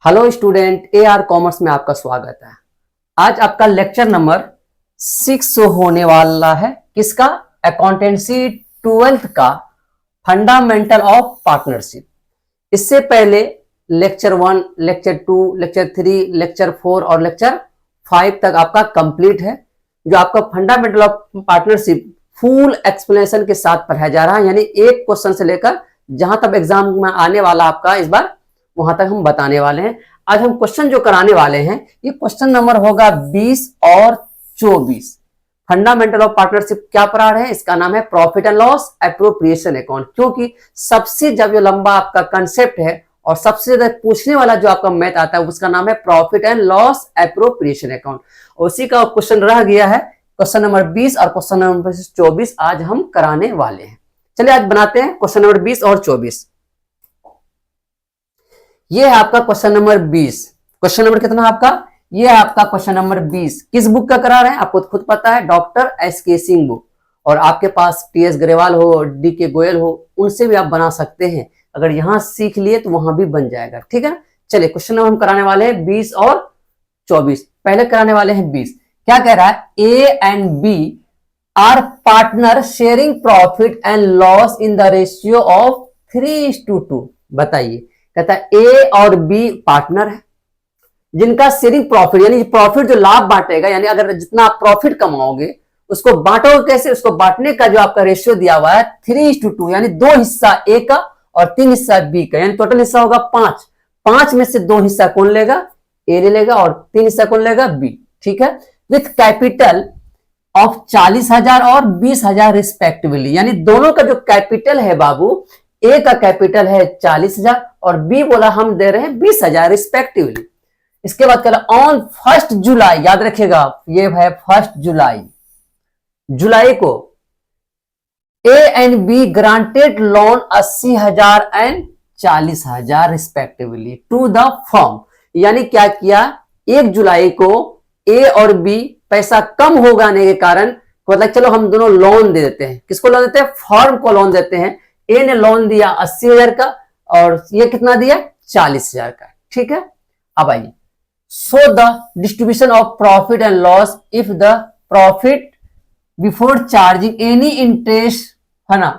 Hello student, AR commerce में आपका स्वागत है। आज आपका लेक्चर नंबर 6 होने वाला है। किसका? अकाउंटेंसी 12th का फंडामेंटल ऑफ पार्टनरशिप। इससे पहले लेक्चर 1, लेक्चर 2, लेक्चर 3, लेक्चर 4 और लेक्चर 5 तक आपका कंप्लीट है। जो आपका fundamental of partnership full explanation के साथ पढ़ाया जा रहा है, यानी एक क्वेश्चन से लेकर जहां तक एग्जाम में आने वाला आपका इस बार वहां तक हम बताने वाले हैं। आज हम क्वेश्चन जो कराने वाले हैं ये क्वेश्चन नंबर होगा 20 और 24। फंडामेंटल ऑफ पार्टनरशिप क्या पढ़ा रहे हैं? इसका नाम है profit and loss appropriation account, क्योंकि सबसे जब जो लंबा आपका कंसेप्ट है और सबसे ज्यादा पूछने वाला जो आपका मैथ आता है उसका नाम है profit and loss appropriation account. उसी का क्वेश्चन रह गया है क्वेश्चन नंबर 20 और क्वेश्चन नंबर 24 आज हम कराने वाले हैं। चलिए आज बनाते हैं क्वेश्चन नंबर 20 और 24। ये है आपका क्वेश्चन नंबर 20। क्वेश्चन नंबर कितना है आपका? ये है आपका क्वेश्चन नंबर 20। किस बुक का करा रहे हैं? आपको खुद पता है, डॉक्टर एस.के. सिंह बुक। और आपके पास टी.एस. ग्रेवाल हो, डी.के. गोयल हो, उनसे भी आप बना सकते हैं। अगर यहां सीख लिए तो वहां भी बन जाएगा, ठीक है ना। चलिए क्वेश्चन नंबर हम कराने वाले हैं 20 और 24। पहले कराने वाले हैं 20। क्या कह रहा है? A and B are partner sharing profit and loss in the ratio of 3:2। बताइए, कहता है ए और बी पार्टनर है जिनका शेयरिंग प्रॉफिट यानी प्रॉफिट जो लाभ बांटेगा, यानी अगर जितना आप प्रॉफिट कमाओगे उसको बांटोगे कैसे? उसको बांटने का जो आपका रेशियो दिया हुआ है 3:2, यानी 2 हिस्सा ए का और 3 हिस्सा बी का, यानी टोटल हिस्सा होगा 5। 5 में से 2 हिस्सा कौन लेगा? ए ले लेगा और 3 हिस्सा कौन लेगा? बी, ठीक है। विथ कैपिटल ऑफ 40,000 और 20,000 रिस्पेक्टिवली, यानी दोनों का जो कैपिटल है बाबू, ए का कैपिटल है 40,000 और बी बोला हम दे रहे हैं 20,000 रिस्पेक्टिवली। इसके बाद कह रहा ऑन 1 जुलाई, याद रखिएगा ये है 1 जुलाई को A and B granted loan 80,000 and 40,000 respectively to the firm. यानी क्या किया? 1 जुलाई को ए और बी पैसा कम हो जाने के कारण मतलब चलो हम दोनों लोन दे देते हैं। किसको लोन देते हैं? फर्म को लोन देते हैं। ए ने लोन दिया 80,000 का और ये कितना दिया? 40,000 का, ठीक है। अब आइए, so the distribution of profit and loss if the profit before charging any interest है ना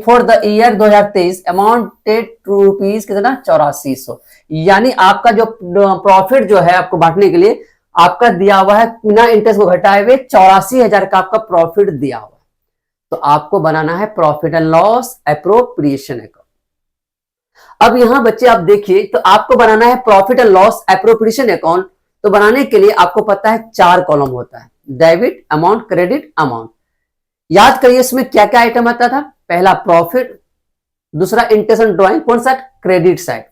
for the year 2023 amounted to rupees कितना? 8400। यानी आपका जो प्रॉफिट जो है आपको बांटने के लिए आपका दिया हुआ है बिना इंटरेस्ट को घटाए हुए 84,000 का आपका प्रॉफिट दिया हुआ है। तो आपको बनाना है profit and loss appropriation account. अब यहां बच्चे आप देखिए, तो आपको बनाना है profit and loss appropriation account. तो बनाने के लिए आपको पता है 4 कॉलम होता है, डेबिट अमाउंट, क्रेडिट अमाउंट। याद करिए इसमें क्या क्या आइटम आता था? पहला प्रॉफिट, दूसरा इंटरेस्ट एंड ड्रॉइंग, कौन सा? Credit side.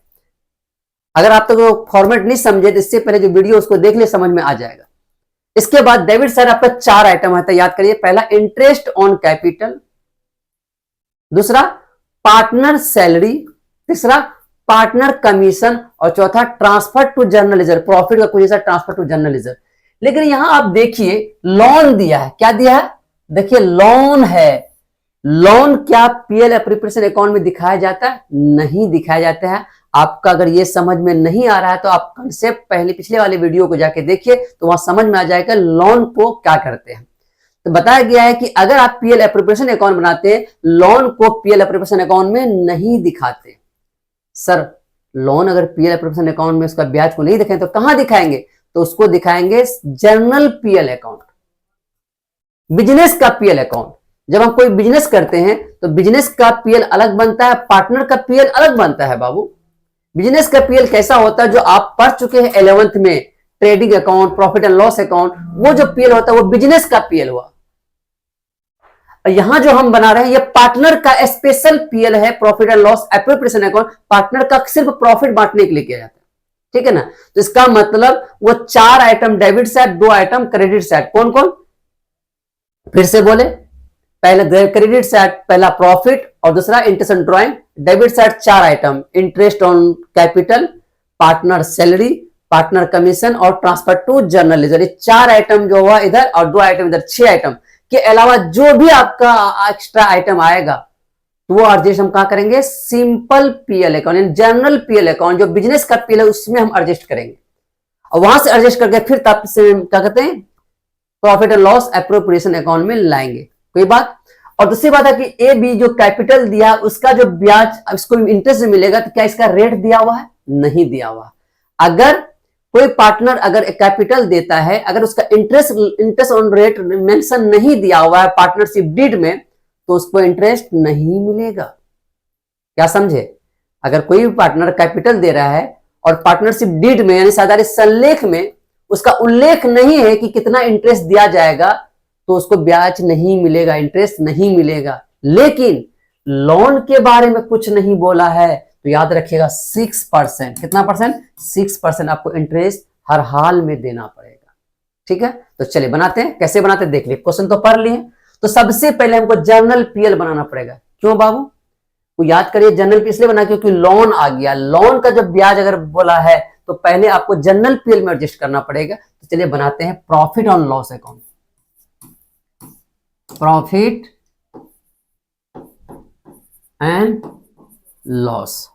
अगर आप तो फॉर्मेट नहीं समझे तो इससे पहले जो वीडियो उसको देख ले, समझ में आ जाएगा। इसके बाद डेबिट साइड आपका 4 आइटम आता है, याद करिए। पहला इंटरेस्ट ऑन कैपिटल, दूसरा पार्टनर सैलरी, तीसरा पार्टनर कमीशन और चौथा transfer to journal ledger, profit का कोई ऐसा ट्रांसफर टू जर्नल लेजर। लेकिन यहां आप देखिए लोन दिया है। क्या दिया है? देखिए लोन है। लोन क्या पीएल एप्रोप्रिएशन अकाउंट में दिखाया जाता है? नहीं दिखाया जाता है। आपका अगर ये समझ में नहीं आ रहा है तो आप कंसेप्ट पहले पिछले वाले वीडियो को जाके देखिए, तो वहां समझ में आ जाएगा लोन को क्या करते हैं। तो बताया गया है कि अगर आप पीएल एप्रोप्रिएशन अकाउंट बनाते हैं, लोन को पीएल एप्रोप्रिएशन अकाउंट में नहीं दिखाते। सर लोन अगर पीएल एप्रोप्रिएशन अकाउंट में उसका ब्याज को नहीं दिखाएंगे तो कहां दिखाएंगे? तो उसको दिखाएंगे जर्नल पीएल अकाउंट, बिजनेस का पीएल अकाउंट। जब हम कोई बिजनेस करते हैं तो बिजनेस का पीएल अलग बनता है, पार्टनर का पीएल अलग बनता है बाबू। बिजनेस का पीएल कैसा होता है? जो आप पढ़ चुके हैं 11th में, trading account, profit and loss account, वो जो पीएल होता है वो बिजनेस का पीएल हुआ। यहां जो हम बना रहे हैं ये पार्टनर का स्पेशल पीएल है, profit and loss appropriation account. Partner का सिर्फ प्रॉफिट बांटने के लिए किया जाता है, ठीक है ना। तो इसका मतलब वो 4 item debit side, 2 item credit side. कौन कौन? फिर से बोले, पहले क्रेडिट साइड पहला प्रॉफिट और दूसरा interest and drawing. Debit side 4 item, interest on capital, partner salary, partner commission और ट्रांसफर टू जर्नल लेजर। ये 4 आइटम जो हुआ इधर और 2 आइटम इधर, 6 आइटम के अलावा जो भी आपका एक्स्ट्रा आइटम आएगा तो वो एडजस्ट हम कहाँ करेंगे, सिंपल पीएल अकाउंट यानी जनरल पीएल अकाउंट, जो बिजनेस का पीएल है उसमें हम एडजस्ट करेंगे, और वहां से एडजस्ट करके फिर तब से क्या कहते हैं, profit and loss appropriation account में लाएंगे। कोई बात। और दूसरी बात है कि ए बी जो कैपिटल दिया उसका जो ब्याज इसको इंटरेस्ट मिलेगा, तो क्या इसका रेट दिया हुआ है, नहीं दिया हुआ। अगर कोई पार्टनर अगर कैपिटल देता है, अगर उसका इंटरेस्ट ऑन रेट मेंशन नहीं दिया हुआ है पार्टनरशिप डीड में, तो उसको इंटरेस्ट नहीं मिलेगा। क्या समझे, अगर कोई भी पार्टनर कैपिटल दे रहा है और पार्टनरशिप डीड में यानी साझेदारी संलेख में उसका उल्लेख नहीं है कि कितना इंटरेस्ट दिया जाएगा, तो उसको ब्याज नहीं मिलेगा, इंटरेस्ट नहीं मिलेगा। लेकिन लोन के बारे में कुछ नहीं बोला है, तो याद रखिएगा 6%, कितना परसेंट, 6% आपको इंटरेस्ट हर हाल में देना पड़ेगा। ठीक है, तो चलिए बनाते हैं, कैसे बनाते हैं देख लिए, क्वेश्चन तो पढ़ लिए। तो सबसे पहले हमको जर्नल पीएल बनाना पड़ेगा। क्यों बाबू, वो याद करिए जनरल पीएल इसलिए बना क्योंकि लोन आ गया, लोन का जब ब्याज अगर बोला है तो पहले आपको जनरल पीएल में एडजस्ट करना पड़ेगा। तो चलिए बनाते हैं profit on loss account. Profit and loss,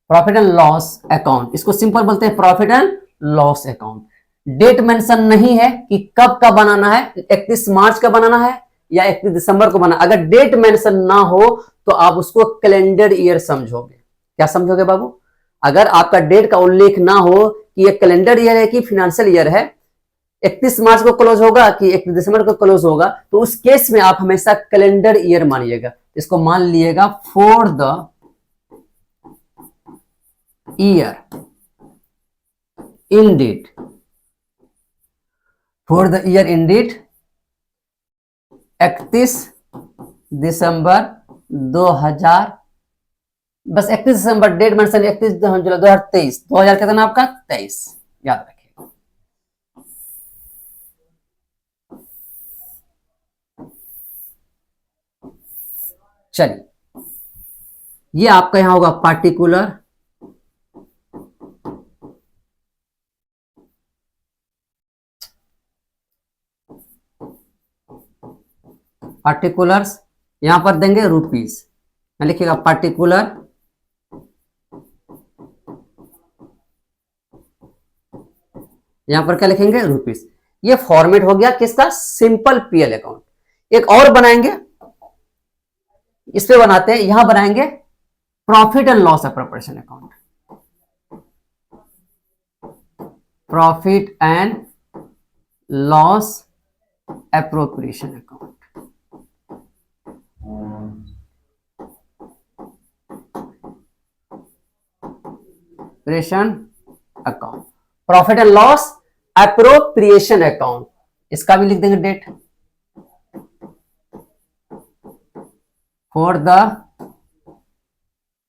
profit and loss account, इसको सिंपल बोलते हैं profit and loss account. Date mention नहीं है कि कब का बनाना है, 31 मार्च का बनाना है या 31 दिसंबर को बनाना। अगर डेट मेंशन ना हो तो आप उसको कैलेंडर ईयर समझोगे। क्या समझोगे बाबू, अगर आपका डेट का उल्लेख ना हो कि ये कैलेंडर ईयर है कि फाइनेंशियल ईयर है, 31 मार्च को क्लोज होगा कि 31 दिसंबर को क्लोज होगा, तो उस केस में आप हमेशा कैलेंडर ईयर मानिएगा। इसको मान लिएगा for the year ended, for the year ended 31 December 2000, बस 31 दिसंबर डेट मेंशन 31 जुलाई 2023, 2000 कितना आपका 23, याद रखिएगा। चलिए, ये आपका यहां होगा पार्टिकुलर, पार्टिकुलर्स यहां पर देंगे रुपीस, लिखिएगा पार्टिकुलर यहां पर क्या लिखेंगे, रुपीस। ये फॉर्मेट हो गया किसका, सिंपल पीएल अकाउंट। एक और बनाएंगे, इस पे बनाते हैं, यहां बनाएंगे profit and loss appropriation account, profit and loss appropriation account. Account, profit and loss appropriation account, इसका भी लिख देंगे date, for the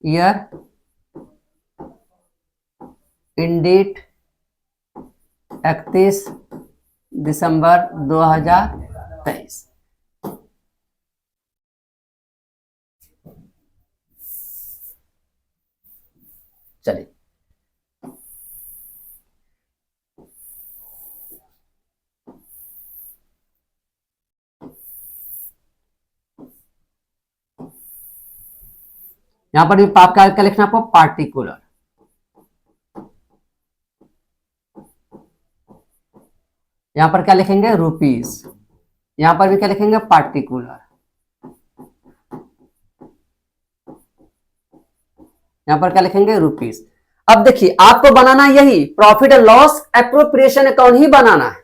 year ended 31 December 2023। चलिए, यहां पर भी पाप क्या लिखना आपको, पार्टिकुलर, यहां पर क्या लिखेंगे, रुपीस, यहां पर भी क्या लिखेंगे, पार्टिकुलर, यहां पर क्या लिखेंगे, रुपीस। अब देखिए आपको बनाना यही profit and loss appropriation account ही बनाना है,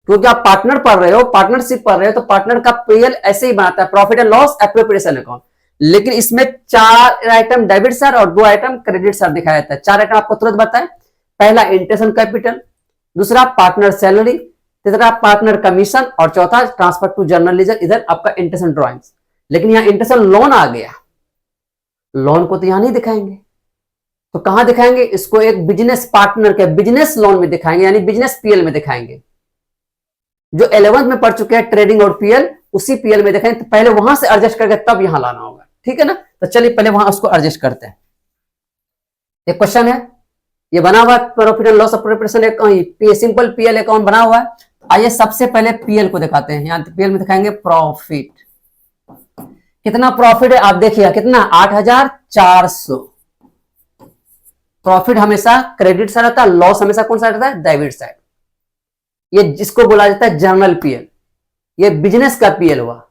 क्योंकि आप पार्टनर पढ़ रहे हो, पार्टनरशिप पढ़ रहे हो, तो पार्टनर का पीएल ऐसे ही बनाता है, profit and loss appropriation account. लेकिन इसमें 4 आइटम डेबिट सर और 2 आइटम क्रेडिट सर दिखाया जाता है। 4 आइटम आपको तुरंत बताएं, पहला इंटरेस्ट ऑन कैपिटल, दूसरा पार्टनर सैलरी, तीसरा पार्टनर कमीशन, और चौथा ट्रांसफर टू जर्नल लीजर, इधर आपका इंटरेस्ट ऑन ड्रॉइंग्स। लेकिन यहाँ इंटरेस्ट ऑन लोन आ गया, लोन को तो यहां नहीं दिखाएंगे, तो कहां दिखाएंगे, इसको एक बिजनेस पार्टनर के बिजनेस लोन में दिखाएंगे, यानी बिजनेस पीएल में दिखाएंगे। जो 11th में पढ़ चुके हैं ट्रेडिंग और पीएल, उसी पीएल में दिखाएंगे, तो पहले वहां से एडजस्ट करके तब यहां लाना होगा। ठीक है ना, तो चलिए पहले वहां उसको एडजस्ट करते हैं। एक क्वेश्चन है, ये बना हुआ profit and loss appropriation account, simple PL account बना हुआ है, आइए सबसे पहले पीएल को दिखाते हैं। यहां पीएल में दिखाएंगे प्रॉफिट। कितना प्रॉफिट है आप देखिए, कितना 8400। प्रॉफिट हमेशा क्रेडिट साइड रहता है, लॉस हमेशा कौन सा रहता है, डेबिट साइड। ये जिसको बोला जाता है जर्नल पीएल, ये बिजनेस का पीएल हुआ,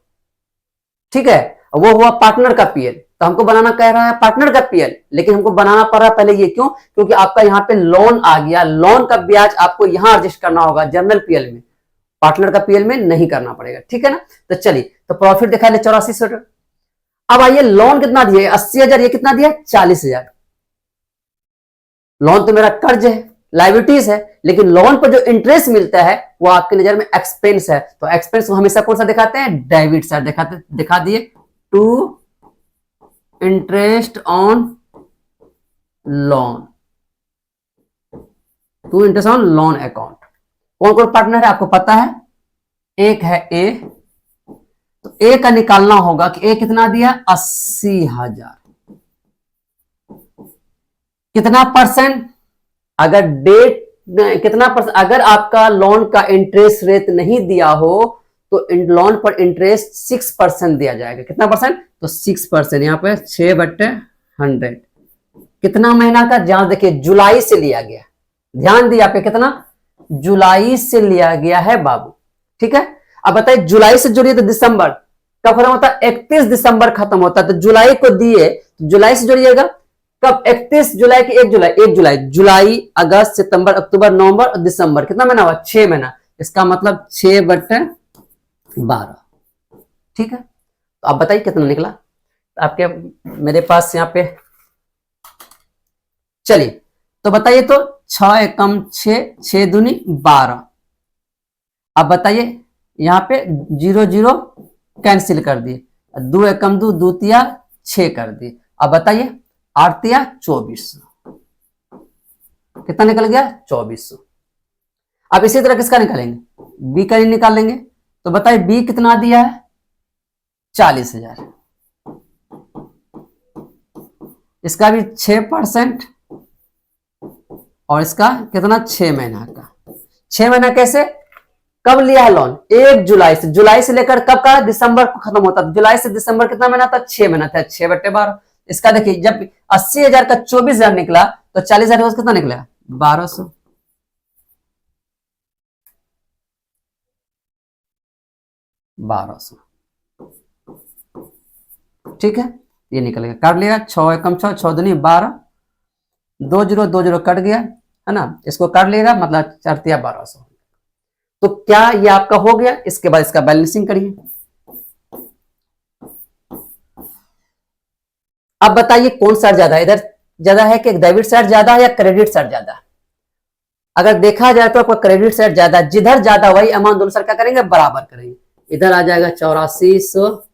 ठीक है। वो हुआ पार्टनर का पीएल, तो हमको बनाना कह रहा है पार्टनर का पीएल, लेकिन हमको बनाना पड़ रहा है पहले ये, क्यों, क्योंकि आपका यहाँ पे लोन आ गया, लोन का ब्याज आपको यहां एडजस्ट करना होगा जर्नल पीएल में, पार्टनर का पीएल में नहीं करना पड़ेगा, ठीक है ना। तो चलिए, तो प्रॉफिट दिखा ले 8400। अब आइए लोन कितना दिए, 80,000, ये कितना दिया 40,000। लोन तो मेरा कर्ज है, लाइबिलिटीज है, लेकिन लोन पर जो इंटरेस्ट मिलता है वो आपकी नजर में एक्सपेंस है, तो एक्सपेंस को हमेशा कौन सा दिखाते हैं, डेबिट साइड दिखा दिए, to interest on loan, to interest on loan account. कौन कौन पार्टनर है आपको पता है, एक है ए, तो ए का निकालना होगा कि ए कितना दिया 80,000, कितना परसेंट, अगर डेट कितना परसेंट, अगर आपका लोन का इंटरेस्ट रेट नहीं दिया हो तो लोन पर इंटरेस्ट 6% दिया जाएगा। कितना परसेंट, तो 6%, यहां पे 6/100। कितना महीना का, जहां देखिए जुलाई से लिया गया, ध्यान दिया पे, कितना जुलाई से लिया गया है बाबू, ठीक है। अब बताइए जुलाई से जोड़िए तो दिसंबर कब खत्म होता है, 31 दिसंबर खत्म होता है, तो जुलाई को दिए तो जुलाई से जोड़िएगा कब, 31 जुलाई की 1 जुलाई, 1 जुलाई, जुलाई, अगस्त, सितंबर, अक्टूबर, नवंबर और दिसंबर, कितना महीना हुआ 6 महीना, इसका मतलब 6/12, ठीक है। तो आप बताइए कितना निकला आपके, मेरे पास यहाँ पे, चलिए तो बताइए, तो 6 एकम 6, 6 दूनी 12। अब बताइए यहां पे 0 0 कैंसिल कर दिए, 2 एकम 2, 2 तिया 6 कर दिए। अब बताइए 8 तिया 2400, कितना निकल गया 2400। अब इसी तरह किसका निकालेंगे, बी का ही निकाल लेंगे, तो बताइए बी कितना दिया है 40,000, इसका भी 6% और इसका कितना 6 महीना का, 6 महीना कैसे, कब लिया है लोन, 1 जुलाई से, जुलाई से लेकर कब का, दिसंबर को खत्म होता था, जुलाई से दिसंबर कितना महीना था 6 महीना था, 6/12। इसका देखिए जब 80,000 का 24,000 निकला तो 40,000 का कितना निकला 1200, ठीक है, ये निकल गया, काट लिया, 6 एकम 6, 6 दूनी 12, 2 0 2 0 कट गया है ना, इसको काट लेगा, मतलब 4 तिया 1200। तो क्या ये आपका हो गया, इसके बाद इसका बैलेंसिंग करिए। अब बताइए कौन सा ज्यादा है, इधर ज्यादा है कि डेबिट साइड ज्यादा है या क्रेडिट साइड ज्यादा। अगर देखा जाए तो आपका क्रेडिट साइड ज्यादा, जिधर ज्यादा वही अमाउंट दोनों साइड क्या करेंगे, बराबर करेंगे। इधर आ जाएगा 8400,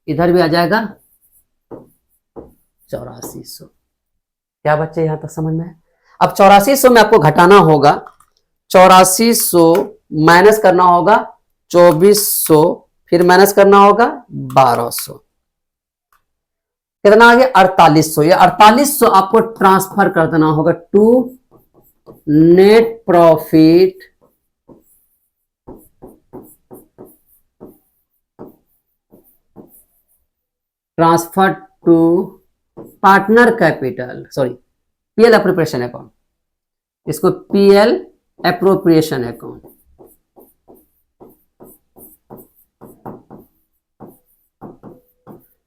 इधर भी आ जाएगा 8400। क्या बच्चे यहां तक समझ में है। अब 8400 में आपको घटाना होगा, 8400 माइनस करना होगा 2400, फिर माइनस करना होगा 1200, कितना आ गया 4800। ये 4800 आपको ट्रांसफर कर देना होगा to net profit transfer to partner capital, sorry PL appropriation account, इसको पीएल एप्रोप्रिएशन अकाउंट।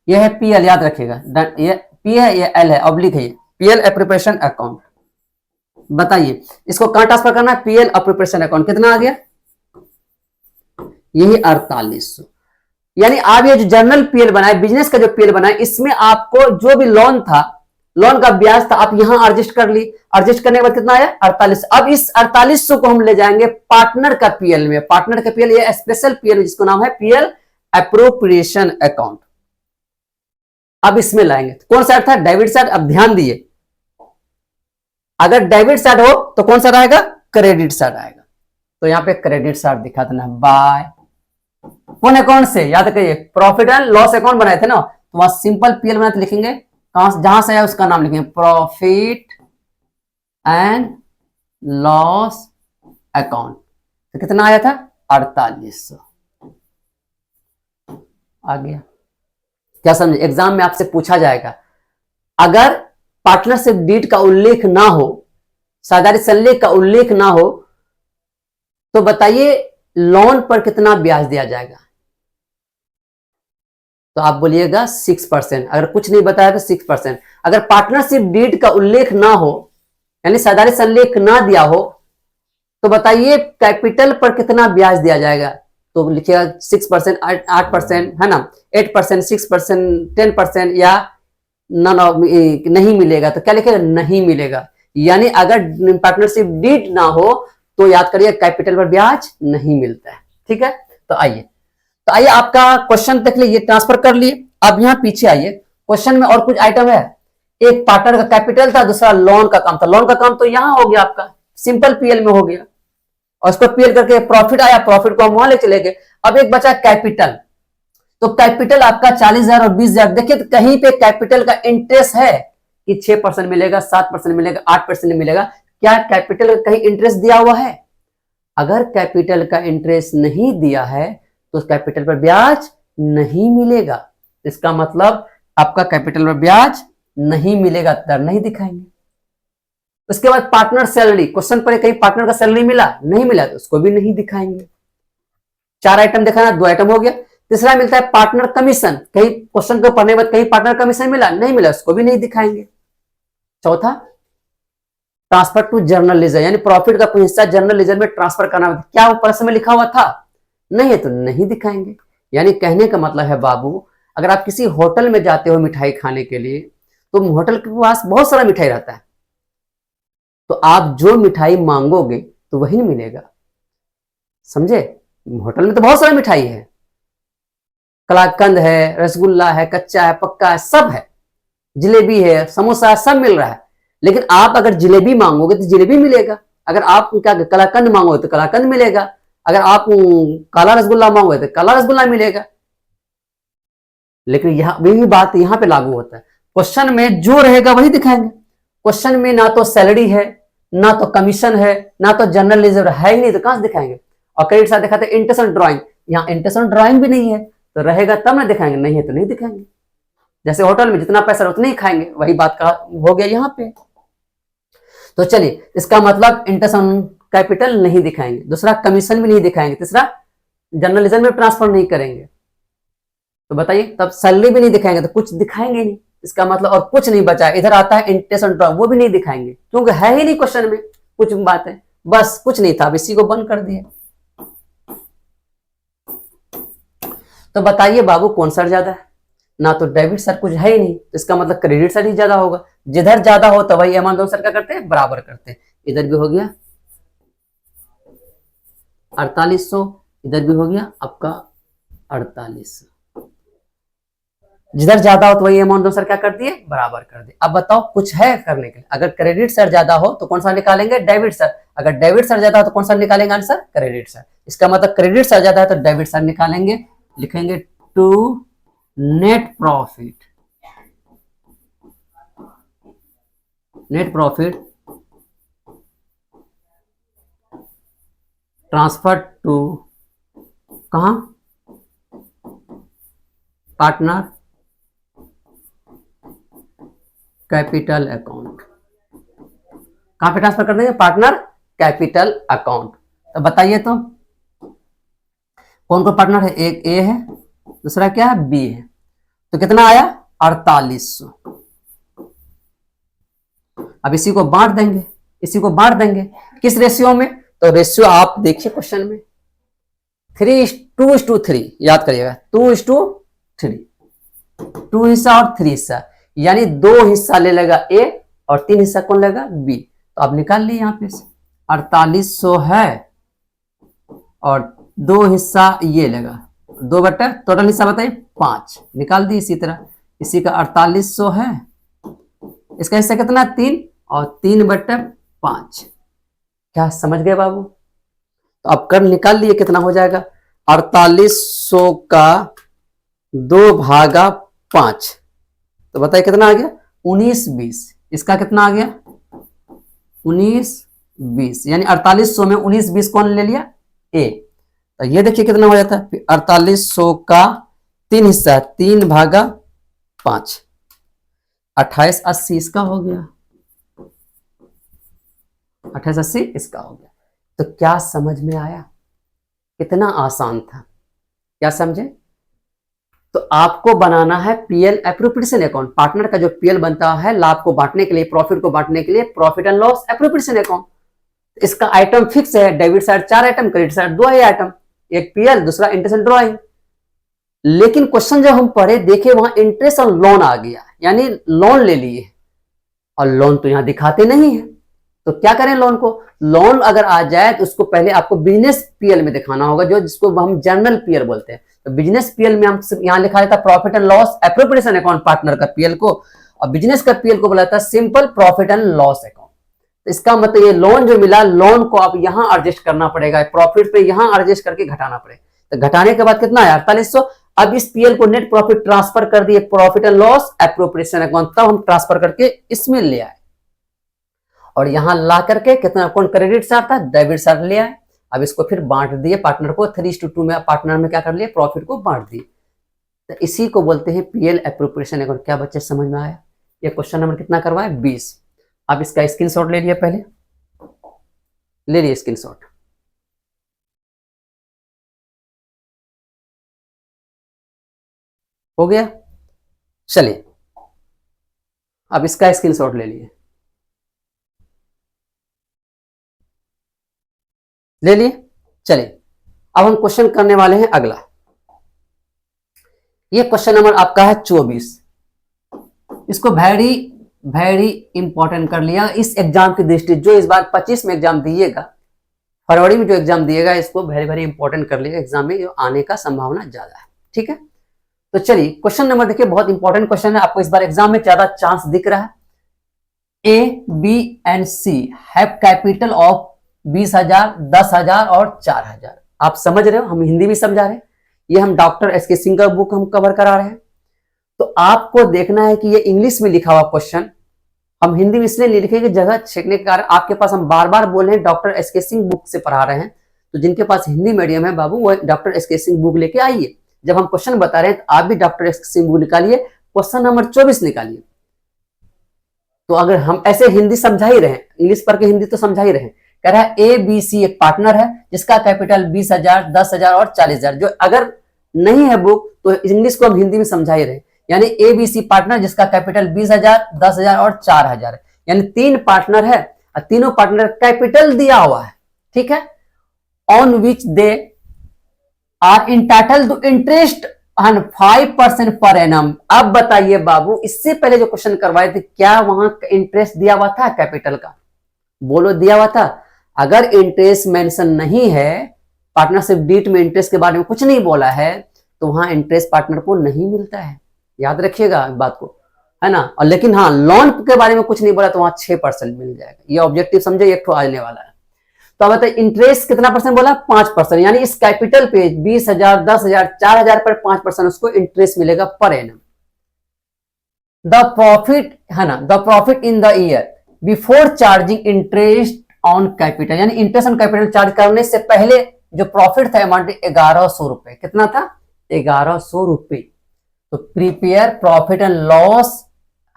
यह है पीएल, याद रखिएगा, ये पी है, ये एल है, ऑब्लिक है, ये पीएल एप्रोप्रिएशन अकाउंट। बताइए इसको कहां ट्रांसफर करना है, पीएल एप्रोप्रिएशन अकाउंट, कितना आ गया यही 4800। यानी आप ये जो जर्नल पीएल बनाए, बिजनेस का जो पीएल बनाए, इसमें आपको जो भी लोन था, लोन का ब्याज था, आप यहां एडजस्ट कर ली, एडजस्ट करने के बाद कितना आया 48। अब इस 4800 को हम ले जाएंगे पार्टनर का पीएल में, पार्टनर का पीएल ये स्पेशल पीएल जिसको नाम है पीएल एप्रोप्रिएशन अकाउंट। अब इसमें लाएंगे, कौन सा था डेबिट साइड। अब ध्यान दिए, अगर डेबिट साइड हो तो कौन सा रहेगा, क्रेडिट साइड आएगा। तो यहां पे क्रेडिट साइड दिखा देना, बाय कौन अकाउंट से, याद करिए प्रॉफिट एंड लॉस अकाउंट बनाए थे ना, तो वहां सिंपल पीएल बनाए थे, लिखेंगे कहां जहां से आया उसका नाम लिखेंगे, प्रॉफिट एंड लॉस अकाउंट। तो कितना आया था 4800 आ गया। क्या समझे, एग्जाम में आपसे पूछा जाएगा अगर पार्टनरशिप डीड का उल्लेख ना हो, साझेदारी संलेख का उल्लेख ना हो, तो बताइए लोन पर कितना ब्याज दिया जाएगा। तो आप बोलिएगा 6%। अगर कुछ नहीं बताया तो 6%। अगर पार्टनरशिप डीड का उल्लेख ना हो, यानी साझेदारी संलेख ना दिया हो, तो बताइए कैपिटल पर कितना ब्याज दिया जाएगा। तो लिखिएगा 6%, 8% है ना, 8%, 6%, 10% या नहीं मिलेगा। तो क्या लिखेगा, नहीं मिलेगा। यानी अगर पार्टनरशिप डीड ना हो तो याद करिए कैपिटल पर ब्याज नहीं मिलता है। ठीक है, तो आइए आपका क्वेश्चन देख लीजिए, ट्रांसफर कर लिए। अब यहां पीछे आइए, क्वेश्चन में और कुछ आइटम है। एक पार्टनर का कैपिटल था, दूसरा लोन का काम था। लोन का काम तो यहां हो गया आपका, सिंपल पीएल में हो गया, और उसको पीएल करके प्रॉफिट आया, प्रॉफिट को हम वहां ले चले गए। अब एक बचा कैपिटल, तो कैपिटल आपका 40,000 और 20,000। देखिए तो कहीं पे कैपिटल का इंटरेस्ट है कि 6% मिलेगा, 7% मिलेगा, 8% मिलेगा। क्या कैपिटल का कहीं इंटरेस्ट दिया हुआ है? अगर कैपिटल का इंटरेस्ट नहीं दिया है तो कैपिटल पर ब्याज नहीं मिलेगा। इसका मतलब आपका कैपिटल पर ब्याज नहीं मिलेगा, दर नहीं दिखाएंगे। उसके बाद पार्टनर सैलरी, क्वेश्चन पर कहीं पार्टनर का सैलरी मिला, नहीं मिला तो उसको भी नहीं दिखाएंगे। 4 आइटम दिखाना, 2 आइटम हो गया। तीसरा मिलता है पार्टनर कमीशन, कहीं क्वेश्चन को पढ़ने के बाद कहीं पार्टनर कमीशन मिला, नहीं मिला, उसको भी नहीं दिखाएंगे। चौथा ट्रांसफर टू जर्नल लेजर, यानी प्रॉफिट का कोई हिस्सा जर्नल लेजर में ट्रांसफर करना। क्या वो प्रश्न में लिखा हुआ था? नहीं है तो नहीं दिखाएंगे। यानी कहने का मतलब है बाबू, अगर आप किसी होटल में जाते हो मिठाई खाने के लिए, तो होटल के पास बहुत सारा मिठाई रहता है, तो आप जो मिठाई मांगोगे तो वही मिलेगा। समझे, होटल में तो बहुत सारा मिठाई है, कलाकंद है, रसगुल्ला है, कच्चा है, पक्का है, सब है, जलेबी है, समोसा है, सब मिल रहा है। लेकिन आप अगर जलेबी मांगोगे तो जलेबी मिलेगा, अगर आप क्या कलाकंद मांगोगे तो कलाकंद मिलेगा, अगर आप काला रसगुल्ला मांगोगे तो काला रसगुल्ला मिलेगा। लेकिन यही बात यहां पे लागू होता है, क्वेश्चन में जो रहेगा वही दिखाएंगे। क्वेश्चन में ना तो सैलरी है, ना तो कमीशन है, ना तो जनरल लेजर है ही नहीं, तो कहां से दिखाएंगे। और क्रेडिट साथ दिखाते हैं इंटरेस्ट ड्राइंग, यहाँ इंटरेस्ट ड्राइंग भी नहीं है, तो रहेगा तब ना दिखाएंगे, नहीं है तो नहीं दिखाएंगे। जैसे होटल में जितना पैसा उतना ही खाएंगे, वही बात का हो गया यहाँ पे। तो चलिए, इसका मतलब इंटरेस्ट ऑन कैपिटल नहीं दिखाएंगे, दूसरा कमीशन भी नहीं दिखाएंगे, तीसरा जर्नलिज्म में ट्रांसफर नहीं करेंगे। तो बताइए, तब सैलरी भी नहीं दिखाएंगे, तो कुछ दिखाएंगे नहीं। इसका मतलब और कुछ नहीं बचा। इधर आता है इंटरेस्ट ऑन ड्रॉ, वो भी नहीं दिखाएंगे क्योंकि है ही नहीं क्वेश्चन में कुछ बात है, बस कुछ नहीं था, अब इसी को बंद कर दिए। तो बताइए बाबू कौन सा ज्यादा है? ना तो डेबिट सर कुछ है ही नहीं, तो इसका मतलब क्रेडिट सर ही ज्यादा होगा। जिधर ज्यादा हो तो वही अमाउंट दोनों सर क्या करते हैं, बराबर करते हैं। इधर भी हो गया 4800, इधर भी हो गया आपका 4800। जिधर ज्यादा हो तो वही अमाउंट दोनों सर क्या कर दिए, बराबर कर दिए। अब बताओ कुछ है करने के लिए। अगर क्रेडिट सर ज्यादा हो तो कौन सा निकालेंगे, डेबिट सर। अगर डेबिट सर ज्यादा हो तो कौन सा निकालेंगे आंसर, क्रेडिट सर। इसका मतलब क्रेडिट सर ज्यादा है तो डेबिट सर निकालेंगे। लिखेंगे to net profit, net profit transfer to कहां, पार्टनर कैपिटल अकाउंट। कहां पे ट्रांसफर कर देंगे, पार्टनर कैपिटल अकाउंट। तो बताइए तो कौन कौन पार्टनर है, एक ए है, दूसरा क्या है, बी है। तो कितना आया 4800। अब इसी को बांट देंगे, इसी को बांट देंगे किस रेशियो में, तो रेशियो आप देखिए क्वेश्चन में 2:3 याद करिएगा, 2:3, 2 हिस्सा और 3 हिस्सा, यानी 2 हिस्सा ले लेगा ए और 3 हिस्सा कौन लेगा, बी। तो आप निकाल लिए यहां पे 4800 है और 2 हिस्सा ये लेगा, 2 बटा टोटल हिस्सा बताइए 5, निकाल दी। इसी तरह इसी का 4800 है, इसका हिस्सा कितना 3 और 3/5। क्या समझ गए बाबू? तो अब कर निकाल लिए कितना हो जाएगा, 4800 का 2/5, तो बताइए कितना आ गया 1920। इसका कितना आ गया 1920, यानी 4800 में 1920 कौन ले लिया, ए। तो ये देखिए कितना हो जाता है 4800 का 3 हिस्सा, 3/5, 2880 इसका हो गया, 2880 इसका हो गया। तो क्या समझ में आया? कितना आसान था, क्या समझे? तो आपको बनाना है पीएल एप्रोप्रिएशन अकाउंट। पार्टनर का जो पीएल बनता है लाभ को बांटने के लिए, प्रॉफिट को बांटने के लिए, profit and loss appropriation account. इसका आइटम फिक्स है, debit side 4 item, credit side 2 ही आइटम, एक पीएल, दूसरा इंटरेस्ट एंड ड्रॉइंग। लेकिन क्वेश्चन जब हम पढ़े देखे वहां इंटरेस्ट और लोन आ गया, यानी लोन ले लिए, और लोन तो यहां दिखाते नहीं है। तो क्या करें लोन को? लोन अगर आ जाए तो उसको पहले आपको बिजनेस पीएल में दिखाना होगा, जो जिसको हम जनरल पीएल बोलते हैं। तो बिजनेस पीएल में हम यहां लिखा रहता profit and loss appropriation account partner का पीएल को, और बिजनेस का पीएल को बोला था simple profit and loss account. तो इसका मतलब ये लोन जो मिला, लोन को आप यहां एडजस्ट करना पड़ेगा, प्रॉफिट पे यहां एडजस्ट करके घटाना पड़ेगा। तो घटाने के बाद कितना है 4800। अब इस पीएल को नेट प्रॉफिट ट्रांसफर कर दिए profit and loss appropriation account, तब हम ट्रांसफर करके इसमें ले आए, और यहां ला करके कितना अकाउंट क्रेडिट साइड था, डेबिट साइड ले आए। अब इसको फिर बांट दिए पार्टनर को, 3:2 में पार्टनर में क्या कर लिए, प्रॉफिट को बांट दिए। तो इसी को बोलते हैं पीएल एप्रोप्रिएशन अकाउंट। क्या बच्चे समझ में आया? ये क्वेश्चन नंबर कितना करवाए 20। अब इसका स्क्रीनशॉट ले लिया, पहले ले लिए स्क्रीनशॉट। हो गया? चलिए अब इसका स्क्रीनशॉट ले लिए, ले लिए। चलिए अब हम क्वेश्चन करने वाले हैं अगला। ये क्वेश्चन नंबर आपका है 24। इसको वेरी वेरी इंपॉर्टेंट कर लिया इस एग्जाम की दृष्टि, जो इस बार 25 में एग्जाम दिएगा, फरवरी में जो एग्जाम दिएगा, इसको वेरी वेरी इंपॉर्टेंट कर लिया एग्जाम में, जो आने का संभावना ज्यादा है। ठीक है, तो चलिए क्वेश्चन नंबर देखिए, बहुत इंपॉर्टेंट क्वेश्चन है, आपको इस बार एग्जाम में ज्यादा चांस दिख रहा है। A, B and C have capital of 20,000, 10,000 और 4,000। आप समझ रहे हो, हम हिंदी में समझा रहे हैं, ये हम डॉक्टर एस के सिंह का बुक हम कवर करा रहे हैं। तो आपको देखना है कि ये इंग्लिश में लिखा हुआ क्वेश्चन हम हिंदी में इसलिए नहीं लिखेंगे, जगह छेकने के कारण आपके पास हम बार बार बोल रहे हैं डॉक्टर एस के सिंह बुक से पढ़ा रहे हैं। तो जिनके पास हिंदी मीडियम है बाबू, वो डॉक्टर एस के सिंह बुक लेके आइए। जब हम क्वेश्चन बता रहे हैं तो आप भी डॉक्टर एस के सिंह बुक निकालिए, क्वेश्चन नंबर 24 निकालिए। तो अगर हम ऐसे हिंदी समझा ही रहे, इंग्लिश पढ़ के हिंदी तो समझा ही रहे, कह रहा है ए बी सी एक पार्टनर है जिसका कैपिटल 20,000, 10,000 और 40,000। जो अगर नहीं है बुक तो इंग्लिश को हम हिंदी में समझा ही रहे, यानी ए बी सी पार्टनर जिसका कैपिटल 20,000, 10,000 और 4,000 है, यानी 3 पार्टनर है और तीनों पार्टनर कैपिटल दिया हुआ है। ठीक है, on which they are entitled to interest 5% per annum. अब बताइए बाबू, इससे पहले जो क्वेश्चन करवाए थे क्या वहां इंटरेस्ट दिया हुआ था कैपिटल का? बोलो दिया हुआ था? अगर इंटरेस्ट मेंशन नहीं है, पार्टनरशिप डीड में इंटरेस्ट के बारे में कुछ नहीं बोला है, तो वहां इंटरेस्ट पार्टनर को नहीं मिलता है। याद रखिएगा बात को, है ना। और लेकिन हाँ, लोन के बारे में कुछ नहीं बोला तो वहां 6% मिल जाएगा। ये ऑब्जेक्टिव समझे, एक तो आने वाला है। तो अब बताइए इंटरेस्ट कितना परसेंट बोला? 5%, यानी इस कैपिटल पे 20,000, 10,000, 4,000 पर 5% उसको इंटरेस्ट मिलेगा पर एनम। द प्रॉफिट, है ना, the profit in the year before charging interest on capital, यानी इंटरेस्ट ऑन कैपिटल चार्ज करने से पहले जो प्रॉफिट था अमाउंट 1,100 रुपए। कितना था? 1,100 रुपए। तो प्रिपेयर प्रॉफिट एंड लॉस,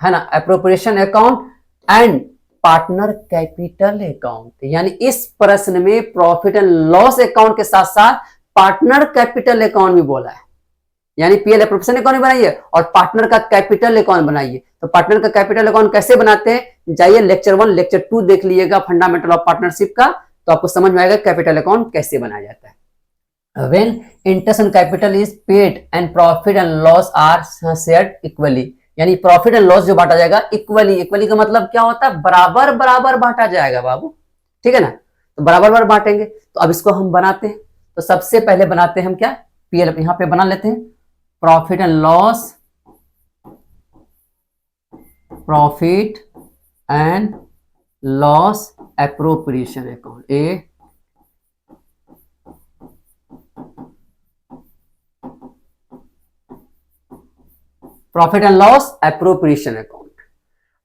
है ना, appropriation account and partner capital account. यानी इस प्रश्न में प्रॉफिट एंड लॉस अकाउंट के साथ साथ पार्टनर कैपिटल अकाउंट भी बोला है, यानी पीएल एप्रोप्रिएशन अकाउंट बनाइए और पार्टनर का कैपिटल अकाउंट बनाइए। तो पार्टनर का कैपिटल अकाउंट कैसे बनाते हैं, जाइए लेक्चर 1 लेक्चर 2 देख लीजिएगा फंडामेंटल ऑफ पार्टनरशिप का, तो आपको समझ में आएगा कैपिटल अकाउंट कैसे बनाया जाता है। When interest on capital is paid and profit and loss are shared equally, यानी प्रॉफिट एंड लॉस जो बांटा जाएगा इक्वली। इक्वली का मतलब क्या होता है? बराबर बराबर बांटा जाएगा बाबू, ठीक है ना। तो बराबर बराबर बांटेंगे। तो अब इसको हम बनाते हैं। तो सबसे पहले बनाते हैं हम क्या, पीएल यहां पे बना लेते हैं, profit and loss, profit and loss appropriation account, A profit and loss appropriation account.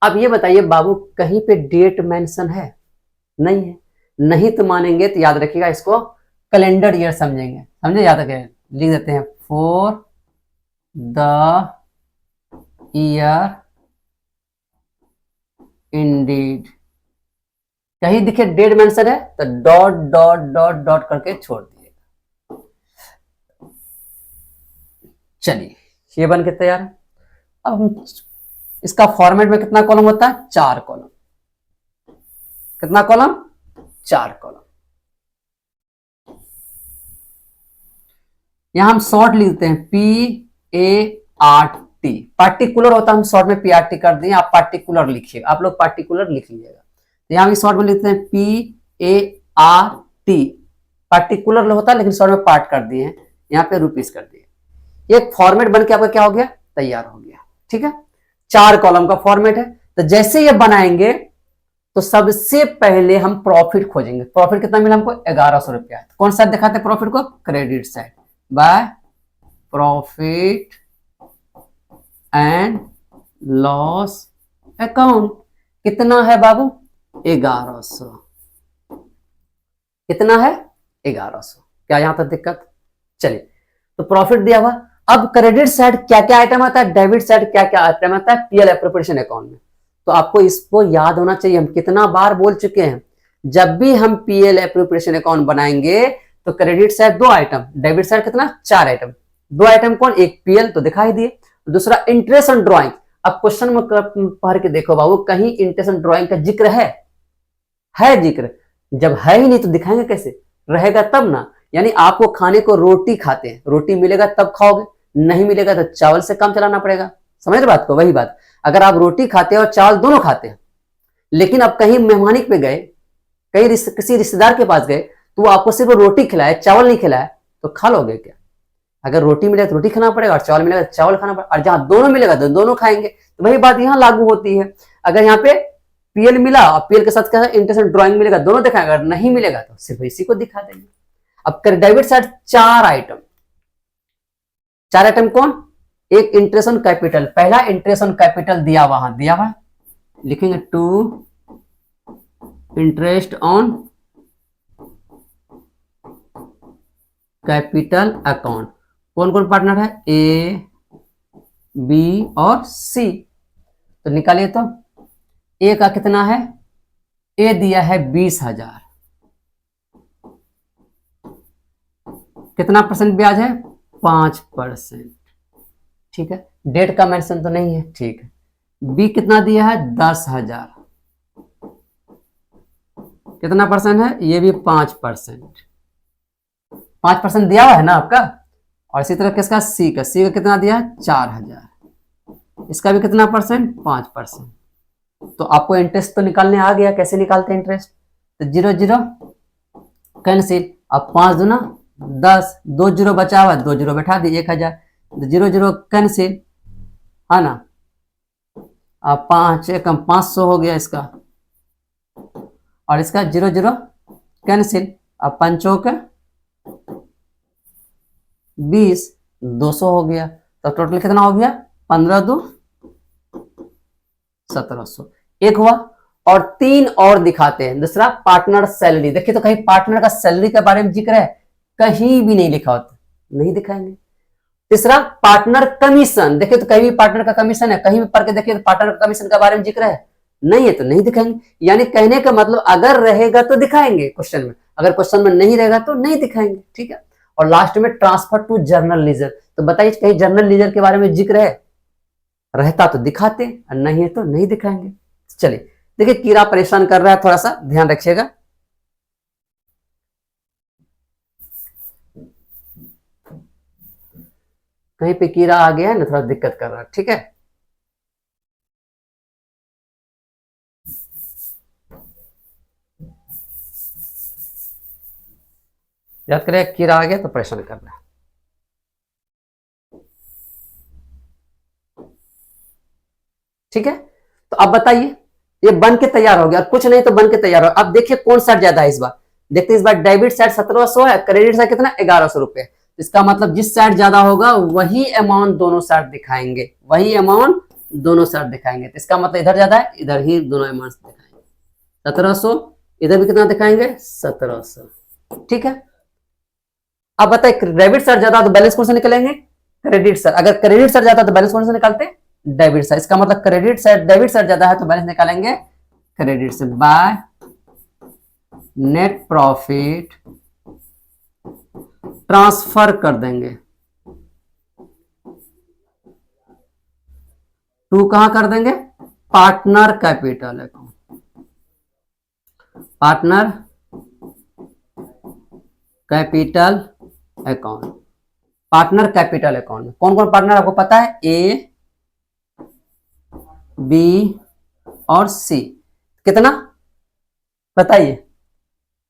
अब ये बताइए बाबू, कहीं पे डेट मेंशन है? नहीं है। नहीं तो मानेंगे तो याद रखिएगा इसको कैलेंडर ईयर समझेंगे, समझे, याद रखें, लिख देते हैं फॉर द ईयर इंडीड, कहीं दिखे डेट मेंशन है तो डॉट डॉट डॉट डॉट करके छोड़ दिए। चलिए ये बन के तैयार है। अब हम इसका फॉर्मेट में कितना कॉलम होता है, 4 कॉलम। कितना कॉलम, 4 कॉलम। यहां हम शॉर्ट लिखते हैं PART, पार्टिकुलर होता है, हम शॉर्ट में PRT कर दिए, आप पार्टिकुलर लिखिएगा, आप लोग पार्टिकुलर लिख लीजिएगा। तो यहां भी शॉर्ट में लिखते हैं PART, पार्टिकुलर होता है लेकिन शॉर्ट में पार्ट कर दिए हैं, यहाँ पे रुपीस कर दिए। एक फॉर्मेट बन के आपका क्या हो गया, तैयार हो गया। ठीक है, 4 कॉलम का फॉर्मेट है। तो जैसे ये बनाएंगे तो सबसे पहले हम प्रॉफिट खोजेंगे। प्रॉफिट कितना मिला हमको, 1100 रुपया। कौन सा दिखाते हैं प्रॉफिट को, credit side, by profit and loss account. कितना है बाबू, 1100। कितना है, 1100। क्या यहां तक दिक्कत, चलिए तो प्रॉफिट दिया हुआ। अब क्रेडिट साइड क्या क्या आइटम आता है, डेबिट साइड क्या क्या आइटम आता है, पीएल एप्रोप्रिएशन अकाउंट में। तो आपको इसको याद होना चाहिए, हम कितना बार बोल चुके हैं, जब भी हम पीएल एप्रोप्रिएशन अकाउंट बनाएंगे तो credit side 2 item, debit side कितना, 4 आइटम। 2 आइटम कौन, एक पीएल तो दिखाई दिए, दूसरा इंटरेस्ट ऑन ड्रॉइंग। अब क्वेश्चन में पढ़ के देखो बाबू, कहीं इंटरेस्ट ऑन ड्रॉइंग का जिक्र है जिक्र, जब है ही नहीं तो दिखाएंगे कैसे, रहेगा तब ना। यानी आपको खाने को रोटी खाते हैं, रोटी मिलेगा तब खाओगे, नहीं मिलेगा तो चावल से काम चलाना पड़ेगा। समझ रहे बात को, वही बात, अगर आप रोटी खाते हैं और चावल दोनों खाते हैं, लेकिन अब कहीं मेहमानी पे गए, कहीं किसी रिश्तेदार के पास गए, तो वो आपको सिर्फ रोटी खिलाए, चावल नहीं खिलाए, तो खा लोगे क्या। अगर रोटी मिलेगा तो रोटी खाना पड़ेगा, और चावल मिलेगा तो चावल खाना पड़ेगा, और जहां दोनों मिलेगा तो दोनों खाएंगे। तो वही बात यहां लागू होती है। अगर यहाँ पे पीएल मिला और पीएल के साथ क्या इंटरेस्ट ड्रॉइंग मिलेगा, दोनों दिखाएंगे, अगर नहीं मिलेगा तो सिर्फ इसी को दिखा देंगे। अब डेबिट साइड 4 आइटम, 4 आइटम कौन, एक इंटरेस्ट ऑन कैपिटल, पहला इंटरेस्ट ऑन कैपिटल दिया हुआ लिखेंगे to interest on capital account. कौन कौन पार्टनर है, ए बी और सी। तो निकालिए, तो ए का कितना है, ए दिया है 20,000, कितना परसेंट ब्याज है, 5%। ठीक है, डेट का मेंशन तो नहीं है, ठीक है। बी कितना दिया है, 10,000, कितना परसेंट है, ये भी 5%, 5% दिया हुआ है ना आपका। और इसी तरह किसका, सी का कितना दिया है, 4,000, इसका भी कितना परसेंट, 5%। तो आपको इंटरेस्ट तो निकालने आ गया, कैसे निकालते हैं इंटरेस्ट, तो 0 0 कैंसिल। अब 5 दूना 10, 2 0 बचा हुआ, 2 0 बैठा दी, 1,000, तो 0 0 कैंसिल, है ना। अब 5 एकम 500 हो गया इसका, और इसका 0 0 कैंसिल। अब 5 चौक 20, 200 हो गया। तो टोटल कितना हो गया, 15 2 1700, एक हुआ। और 3 और दिखाते हैं। दूसरा पार्टनर सैलरी, देखिए तो कहीं पार्टनर का सैलरी के बारे में जिक्र है, कहीं भी नहीं लिखा होता, नहीं दिखाएंगे। तीसरा पार्टनर कमीशन, देखिए तो कहीं भी पार्टनर का कमीशन है, कहीं भी पढ़ के देखिए तो पार्टनर का कमीशन के बारे में जिक्र है, नहीं है तो नहीं दिखाएंगे। यानी कहने का मतलब अगर रहेगा तो दिखाएंगे क्वेश्चन में, अगर क्वेश्चन में नहीं रहेगा तो नहीं दिखाएंगे। ठीक है, और लास्ट में ट्रांसफर टू जर्नल लीजर, तो बताइए कहीं जर्नल लीजर के बारे में जिक्र है, रहता तो दिखाते, और नहीं है तो नहीं दिखाएंगे। चलिए देखिए, कीड़ा परेशान कर रहा है, थोड़ा सा ध्यान रखिएगा। कहीं पे कीड़ा आ गया है ना, थोड़ा दिक्कत कर रहा है। ठीक है, याद करें, कीड़ा आ गया तो परेशान कर रहा है। ठीक है, तो अब बताइए, ये बन के तैयार हो गया, कुछ नहीं तो बन के तैयार हो। अब देखिए कौन सा ज्यादा है इस बार, देखते इस बार डेबिट साइड 1700 है, क्रेडिट साइड कितना, 1100 रुपए। इसका मतलब जिस साइड ज्यादा होगा वही अमाउंट दोनों साइड दिखाएंगे, वही अमाउंट दोनों साइड दिखाएंगे। तो इसका मतलब इधर ज्यादा है, इधर ही दोनों अमाउंट दिखाएंगे। 1700, इधर भी कितना दिखाएंगे, 1700। ठीक है, अब बताइए डेबिट साइड ज्यादा तो बैलेंस कौन से निकलेंगे? Credit side. अगर क्रेडिट साइड ज्यादा तो बैलेंस कौन से निकालते हैं? Debit side. इसका मतलब क्रेडिट साइड, डेबिट साइड ज्यादा है तो बैलेंस निकालेंगे क्रेडिट से। बाय नेट प्रॉफिट ट्रांसफर कर देंगे टू, कहां कर देंगे? Partner capital account. Partner capital account. Partner capital account कौन कौन पार्टनर आपको पता है? ए, बी और सी। कितना बताइए?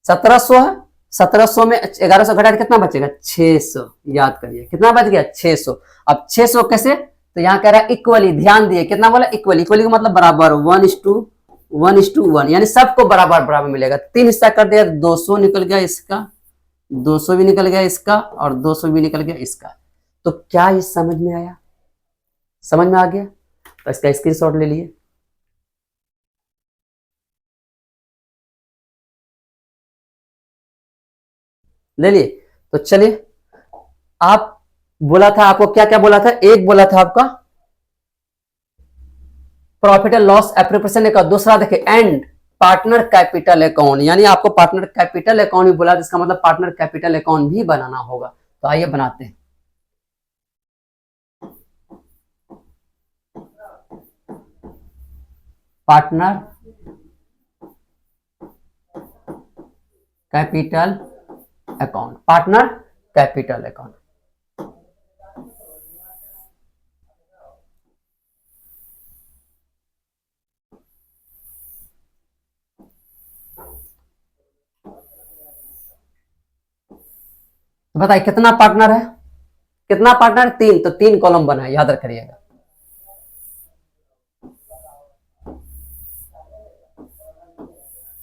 1700 है। 1700 में 1100 घटा के कितना बचेगा? 600। याद करिए कितना बच गया? 600। अब 600 कैसे? तो यहां कह रहा है इक्वली। ध्यान दिए कितना बोला? इक्वली। इक्वली का मतलब बराबर, 1:1:1 यानी सबको बराबर बराबर मिलेगा। 3 हिस्सा कर दिया, 200 निकल गया इसका, 200 भी निकल गया इसका, और 200 भी निकल गया इसका। तो क्या ये समझ में आया? समझ में आ गया? तो इसका स्क्रीनशॉट ले लिए। ले लिए। तो चलिए, आप बोला था, आपको क्या क्या बोला था? एक बोला था आपका प्रॉफिट एंड लॉस एप्रोप्रिएशन का, दूसरा देखिए एंड पार्टनर कैपिटल अकाउंट, यानी आपको पार्टनर कैपिटल अकाउंट भी बोला, जिसका मतलब पार्टनर कैपिटल अकाउंट भी बनाना होगा। तो आइए बनाते हैं। Partner capital account, partner capital account. बताइए कितना पार्टनर है? कितना पार्टनर? 3। तो 3 कॉलम बना है, याद रखिएगा।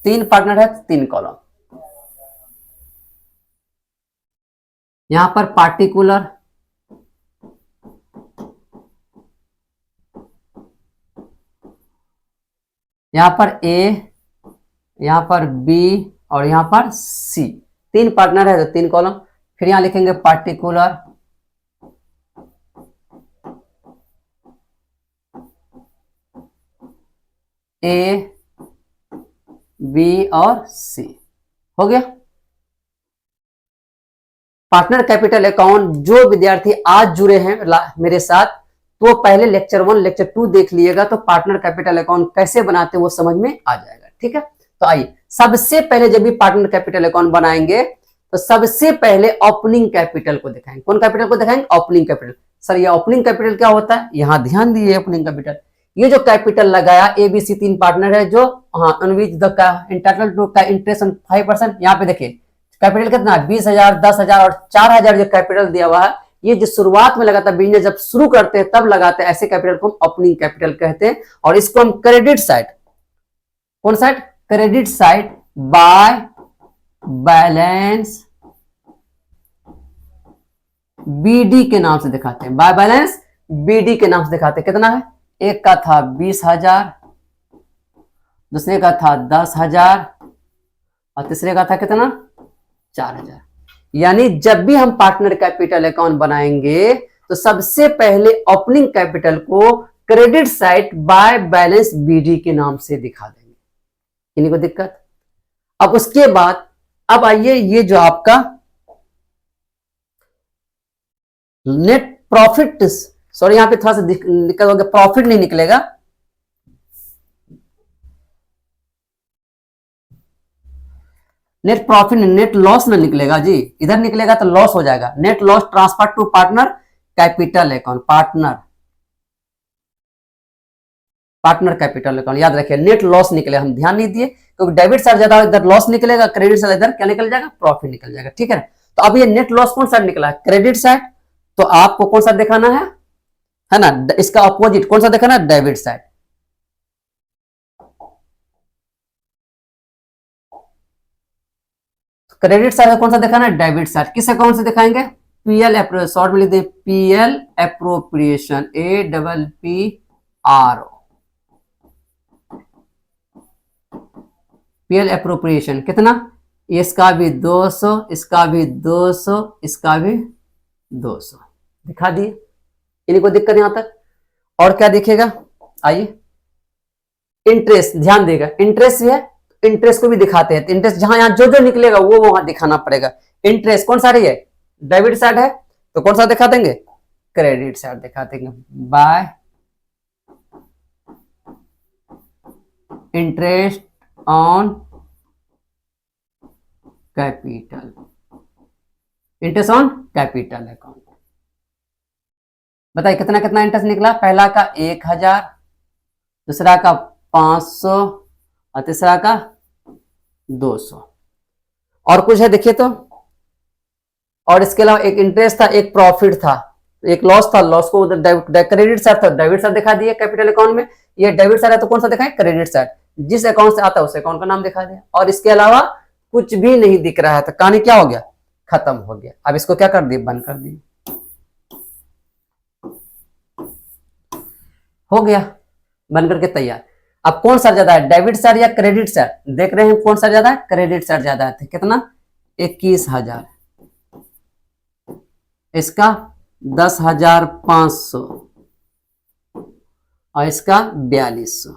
तीन पार्टनर है, 3 कॉलम। यहां पर पार्टिकुलर, यहां पर ए, यहां पर बी और यहां पर सी। 3 पार्टनर है तो 3 कॉलम। फिर यहां लिखेंगे पार्टिकुलर, ए, बी और सी। हो गया पार्टनर कैपिटल अकाउंट। जो विद्यार्थी आज जुड़े हैं मेरे साथ, तो पहले लेक्चर 1 लेक्चर 2 देख लिएगा, तो पार्टनर कैपिटल अकाउंट कैसे बनाते हैं वो समझ में आ जाएगा। ठीक है, तो आइए, सबसे पहले जब भी पार्टनर कैपिटल अकाउंट बनाएंगे तो सबसे पहले ओपनिंग कैपिटल को दिखाएंगे। कौन कैपिटल को दिखाएंगे? Opening capital. सर ये ओपनिंग कैपिटल क्या होता है? यहां ध्यान दीजिए, ओपनिंग कैपिटल ये जो कैपिटल लगाया, एबीसी 3 पार्टनर है जो इंटरनल टू का इंटरेस्ट 5%। यहाँ पे देखिए कैपिटल कितना? 20,000, 10,000 और 4,000 जो कैपिटल दिया हुआ है, ये जो शुरुआत में लगाता है, बिजनेस जब शुरू करते हैं तब लगाते हैं, ऐसे कैपिटल को हम ओपनिंग कैपिटल कहते हैं। और इसको हम क्रेडिट साइड, कौन side? Credit side by balance BD के नाम से दिखाते हैं। बाय बैलेंस बीडी के नाम से दिखाते हैं। कितना है? एक का था 20,000, दूसरे का था 10,000 और तीसरे का था कितना? 4,000। यानी जब भी हम पार्टनर कैपिटल अकाउंट बनाएंगे तो सबसे पहले ओपनिंग कैपिटल को credit side by balance BD के नाम से दिखा देंगे। किन्हीं को दिक्कत? अब उसके बाद अब आइए, ये जो आपका नेट प्रॉफिट, सॉरी यहां पे थोड़ा सा दिक्कत हो गया, प्रॉफिट नहीं निकलेगा, नेट प्रॉफिट, नेट लॉस ना निकलेगा जी, इधर निकलेगा तो लॉस हो जाएगा। Net loss transfer to partner capital account, partner capital account. याद रखिए नेट लॉस निकले, हम ध्यान नहीं दिए क्योंकि डेबिट साइड ज्यादा इधर लॉस निकलेगा, क्रेडिट साइड इधर क्या निकल जाएगा? प्रॉफिट निकल जाएगा। ठीक है, तो अब ये नेट लॉस कौन साइड निकला है? Credit side. तो आपको कौन सा दिखाना है ना? इसका अपोजिट कौन सा दिखाना है? Debit side. क्रेडिट साइड कौन सा दिखाना है? Debit side. किस अकाउंट से दिखाएंगे? पीएल, शॉर्ट में लिख दें PL appropriation, APPRO, PL appropriation. कितना? इसका भी 200, इसका भी 200, इसका भी 200 दिखा दिए। इनको दिक्कत यहां तक। और क्या दिखेगा, आइए इंटरेस्ट, ध्यान देगा इंटरेस्ट भी है, इंटरेस्ट को भी दिखाते हैं। इंटरेस्ट जहां यहां जो जो निकलेगा वो वहां दिखाना पड़ेगा। इंटरेस्ट कौन सा रही है, डेबिट साइड है, तो कौन सा दिखा देंगे, क्रेडिट साइड दिखा देंगे। Bye interest on capital, interest on capital account. बताइए कितना कितना इंटरेस्ट निकला, पहला का 1000, दूसरा का 500 और तीसरा का 200। और कुछ है देखिए तो, और इसके अलावा एक इंटरेस्ट था, एक प्रॉफिट था, एक लॉस था, लॉस को उधर क्रेडिट साइड था, डेबिट साइड दिखा दिया कैपिटल अकाउंट में। ये डेबिट साइड है तो कौन सा दिखाए, क्रेडिट साइड। जिस अकाउंट से आता है उस अकाउंट का नाम दिखा दिया। और इसके अलावा कुछ भी नहीं दिख रहा है, तो कहानी क्या हो गया, खत्म हो गया। अब इसको क्या कर दिए, बंद कर दिए, हो गया बन करके तैयार। अब कौन सा ज्यादा है, डेबिट साइड या क्रेडिट साइड, देख रहे हैं कौन सा ज्यादा है, क्रेडिट साइड ज्यादा है। कितना, 21,000, इसका 10,500 और इसका 4200।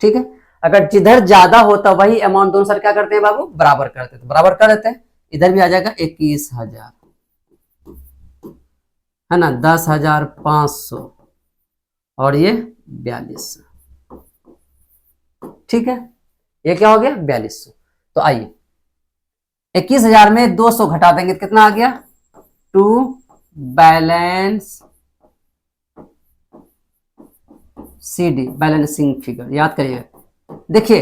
ठीक है, अगर जिधर ज्यादा होता वही अमाउंट दोनों सर क्या करते हैं बाबू, बराबर करते हैं, तो बराबर कर देते हैं। इधर भी आ जाएगा 21,000 है ना, 10,500 और ये 4200। ठीक है, ये क्या हो गया 4200। तो आइए 21,000 में 200 घटा देंगे तो कितना आ गया, to balance CD, balancing figure. याद करिएगा, देखिए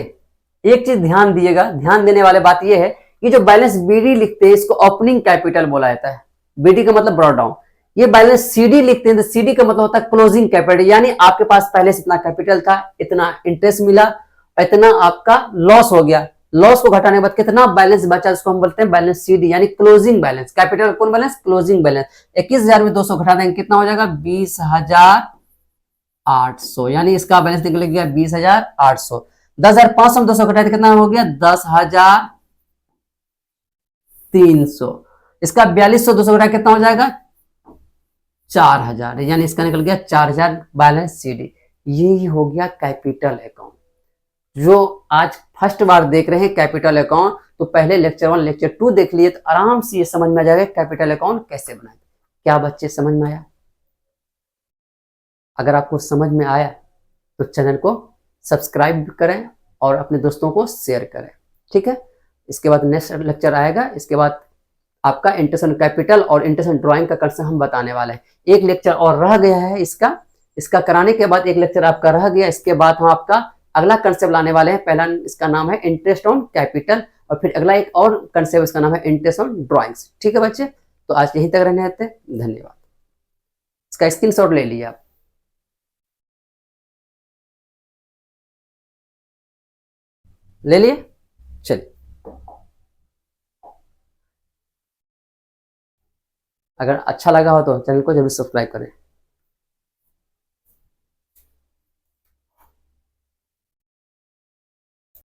एक चीज ध्यान दिएगा, ध्यान देने वाली बात यह है कि जो बैलेंस BD लिखते हैं इसको ओपनिंग कैपिटल बोला जाता है। BD का मतलब ब्रॉड डाउन। ये बैलेंस CD लिखते हैं तो CD का मतलब होता है क्लोजिंग कैपिटल, यानी आपके पास पहले से इतना कैपिटल था, इतना इंटरेस्ट मिला, इतना आपका लॉस हो गया, लॉस को घटाने के बाद कितना बैलेंस बचा उसको हम बोलते हैं बैलेंस CD, यानी क्लोजिंग बैलेंस। कैपिटल कौन बैलेंस, क्लोजिंग बैलेंस। 21,000 में 200 घटा देंगे कितना हो जाएगा, 20,800, यानी इसका बैलेंस निकल गया 20,800। 10,500 में 200 घटाए कितना हो गया, 10,300। इसका 4200 200 घटाए कितना हो जाएगा, 4,000, यानी इसका निकल गया 4,000 बैलेंस CD। यही हो गया कैपिटल अकाउंट। जो आज फर्स्ट बार देख रहे हैं कैपिटल अकाउंट, तो पहले लेक्चर 1 लेक्चर 2 देख लिए तो आराम से ये समझ में आ जाएगा कैपिटल अकाउंट कैसे बनाए। क्या बच्चे समझ में आया? अगर आपको समझ में आया तो चैनल को सब्सक्राइब करें और अपने दोस्तों को शेयर करें। ठीक है, इसके बाद नेक्स्ट लेक्चर आएगा, इसके बाद आपका इंटरेस्ट ऑन कैपिटल और इंटरेस्ट ऑन ड्राइंग का कंसेप्ट हम बताने वाले हैं। एक लेक्चर और रह गया है इसका कराने के बाद एक लेक्चर आपका रह गया, इसके बाद हम आपका अगला कंसेप्ट लाने वाले हैं। पहला इसका नाम है इंटरेस्ट ऑन कैपिटल और फिर अगला एक और कंसेप्ट इसका नाम है इंटरेस्ट ऑन ड्राइंग्स। ठीक है बच्चे, तो आज यहीं तक रहने देते हैं, धन्यवाद। इसका स्क्रीनशॉट ले लिया आप, ले लिए, चलिए। अगर अच्छा लगा हो तो चैनल को जरूर सब्सक्राइब करें।